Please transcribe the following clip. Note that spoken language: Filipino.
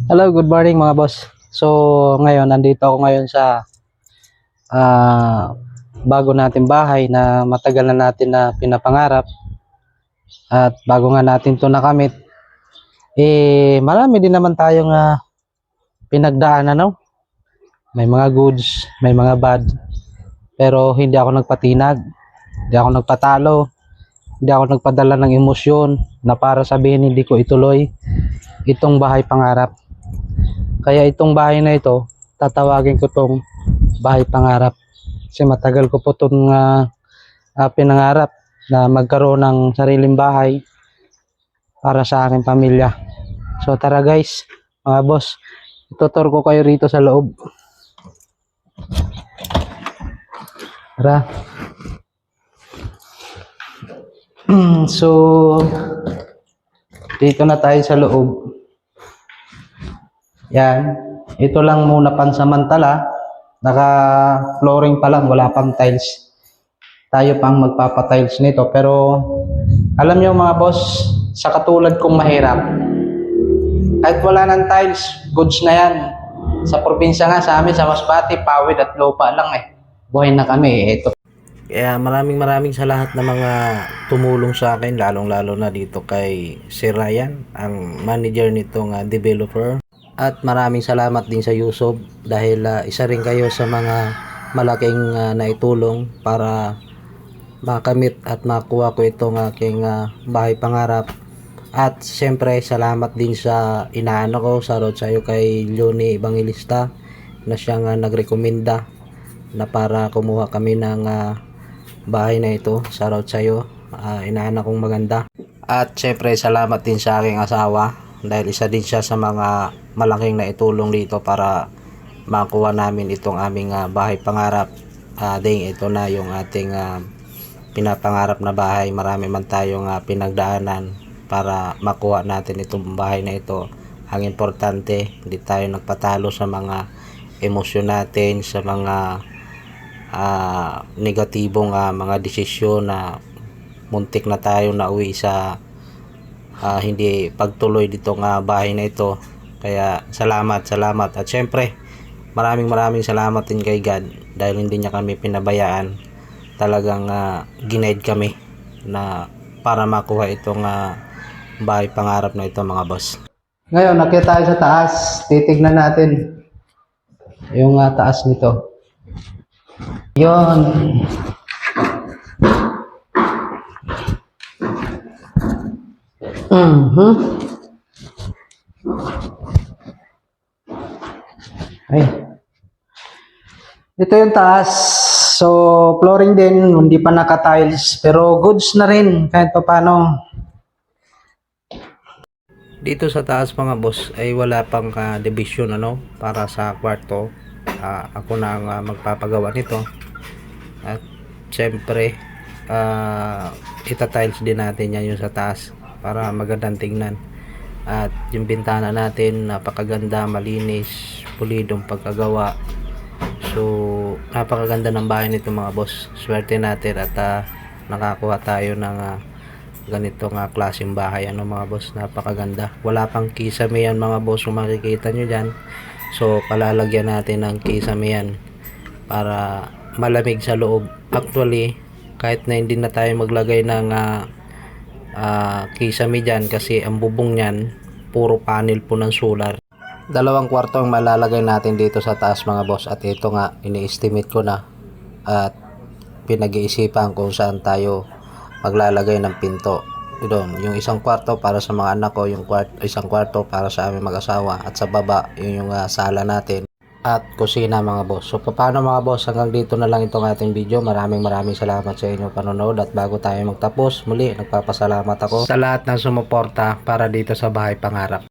Hello, good morning mga boss. So, ngayon, nandito ako ngayon sa bago natin bahay na matagal na natin na pinapangarap at bago nga natin to nakamit, marami din naman tayong pinagdaanan, no? May mga goods, may mga bad, pero hindi ako nagpatinag, hindi ako nagpatalo, hindi ako nagpadala ng emosyon na para sabihin hindi ko ituloy itong bahay pangarap. Kaya itong bahay na ito, tatawagin ko tong bahay pangarap. Kasi matagal ko po itong pinangarap na magkaroon ng sariling bahay para sa aking pamilya. So tara guys, mga boss, itutur ko kayo rito sa loob. Tara. So, dito na tayo sa loob. Yan. Ito lang muna pansamantala. Naka-flooring pa lang. Wala pang tiles. Tayo pang magpapatiles nito. Pero, alam nyo mga boss, sa katulad kong mahirap, kahit wala ng tiles, goods na yan. Sa probinsya nga, sa amin, sa Masbate, pawid at lupa lang eh. Buhay na kami. Ito. Kaya maraming sa lahat ng mga tumulong sa akin, lalong-lalo na dito kay Sir Ryan, ang manager nitong developer. At maraming salamat din sa Yusob dahil isa rin kayo sa mga malaking naitulong para makamit at makuha ko itong aking bahay pangarap. At siyempre salamat din sa inaano ko, shoutout sa iyo kay Leonie Evangelista na siyang nagrekomenda na para kumuha kami ng bahay na ito. Shoutout sa iyo, inaanak kong maganda. At syempre salamat din sa aking asawa dahil isa din siya sa mga malaking naitulong dito para makuha namin itong aming bahay pangarap. Ding ito na yung ating pinapangarap na bahay. Marami man tayong pinagdaanan para makuha natin itong bahay na ito. Ang importante, hindi tayo nagpatalo sa mga emosyon natin, sa mga negatibong mga desisyon na muntik na tayo na uwi sa hindi pagtuloy ditong bahay na ito. Kaya salamat at syempre maraming salamat din kay God dahil hindi niya kami pinabayaan. Talagang ginaid kami na para makuha itong bahay pangarap na ito mga boss. Ngayon, nakita tayo sa taas. Titignan natin yung taas nito. Yon. Ay. Ito yung taas. So, flooring din, hindi pa naka-tiles, pero goods na rin kahit paano. Dito sa taas mga boss ay wala pang division para sa kwarto. Ako na ang magpapagawa nito. At syempre ita-tiles din natin yan yung sa taas para magandang tingnan. At yung bintana natin napakaganda, malinis, pulidong pagkagawa. So napakaganda ng bahay nito mga boss. Swerte natin at nakakuha tayo ng ganitong klaseng bahay mga boss. Napakaganda. Wala pang kisame yan mga boss kung makikita nyo dyan. So palalagyan natin ng kisame yan para malamig sa loob. Actually kahit na hindi na tayo maglagay ng kisame dyan kasi ang bubong nyan puro panel po ng solar. Dalawang kwarto ang malalagay natin dito sa taas mga boss. At ito nga ini-estimate ko na at pinag-iisipan kung saan tayo maglalagay ng pinto. Doon, yung isang kwarto para sa mga anak ko, yung isang kwarto para sa aming mag-asawa, at sa baba yung sala natin at kusina mga boss. So paano mga boss, hanggang dito na lang itong ating video. Maraming salamat sa inyong panonood. At bago tayo magtapos, muli nagpapasalamat ako sa lahat ng sumuporta para dito sa bahay pangarap.